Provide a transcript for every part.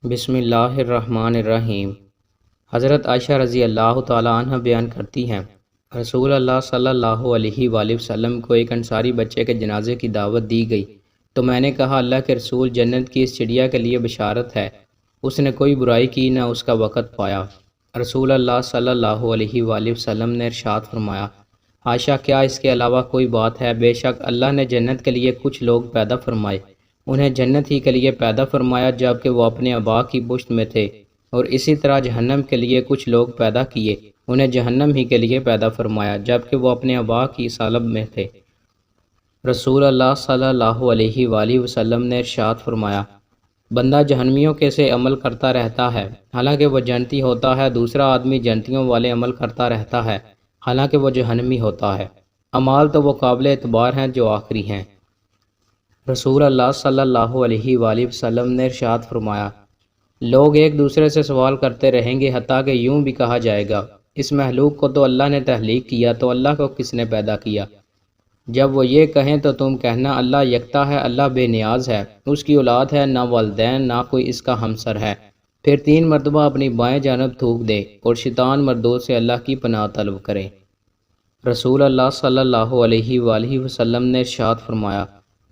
بسم اللہ الرحمن الرحیم۔ حضرت عائشہ رضی اللہ تعالی عنہ بیان کرتی ہیں، رسول اللہ صلی اللہ علیہ وآلہ وسلم کو ایک انصاری بچے کے جنازے کی دعوت دی گئی تو میں نے کہا، اللہ کے رسول، جنت کی اس چڑیا کے لیے بشارت ہے، اس نے کوئی برائی کی نہ اس کا وقت پایا۔ رسول اللہ صلی اللہ علیہ وآلہ وسلم نے ارشاد فرمایا، عائشہ، کیا اس کے علاوہ کوئی بات ہے؟ بے شک اللہ نے جنت کے لیے کچھ لوگ پیدا فرمائے، انہیں جنت ہی کے لیے پیدا فرمایا جبکہ وہ اپنے آبا کی پشت میں تھے، اور اسی طرح جہنم کے لیے کچھ لوگ پیدا کیے، انہیں جہنم ہی کے لیے پیدا فرمایا جبکہ وہ اپنے آبا کی سالب میں تھے۔ رسول اللہ صلی اللہ علیہ وآلہ وسلم نے ارشاد فرمایا، بندہ جہنمیوں کے سے عمل کرتا رہتا ہے حالانکہ وہ جنتی ہوتا ہے، دوسرا آدمی جنتیوں والے عمل کرتا رہتا ہے حالانکہ وہ جہنمی ہوتا ہے۔ اعمال تو وہ قابل اعتبار ہیں جو آخری ہیں۔ رسول اللہ صلی اللہ علیہ وآلہ وسلم نے ارشاد فرمایا، لوگ ایک دوسرے سے سوال کرتے رہیں گے حتیٰ کہ یوں بھی کہا جائے گا، اس محلوق کو تو اللہ نے تخلیق کیا، تو اللہ کو کس نے پیدا کیا؟ جب وہ یہ کہیں تو تم کہنا، اللہ یکتا ہے، اللہ بے نیاز ہے، اس کی اولاد ہے، نہ والدین، نہ کوئی اس کا ہمسر ہے۔ پھر 3 مرتبہ اپنی بائیں جانب تھوک دے اور شیطان مردود سے اللہ کی پناہ طلب کرے۔ رسول اللہ صلی اللہ علیہ وآلہ وسلم نے ارشاد فرمایا،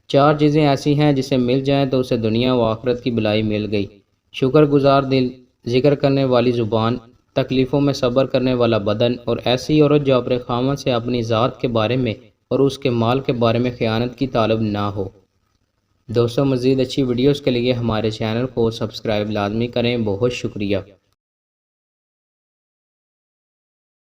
4 چیزیں ایسی ہیں جسے مل جائیں تو اسے دنیا و آخرت کی بھلائی مل گئی: شکر گزار دل، ذکر کرنے والی زبان، تکلیفوں میں صبر کرنے والا بدن، اور ایسی عورت جو اپنے خامن سے اپنی ذات کے بارے میں اور اس کے مال کے بارے میں خیانت کی طالب نہ ہو۔ دوستو، مزید اچھی ویڈیوز کے لیے ہمارے چینل کو سبسکرائب لازمی کریں۔ بہت شکریہ۔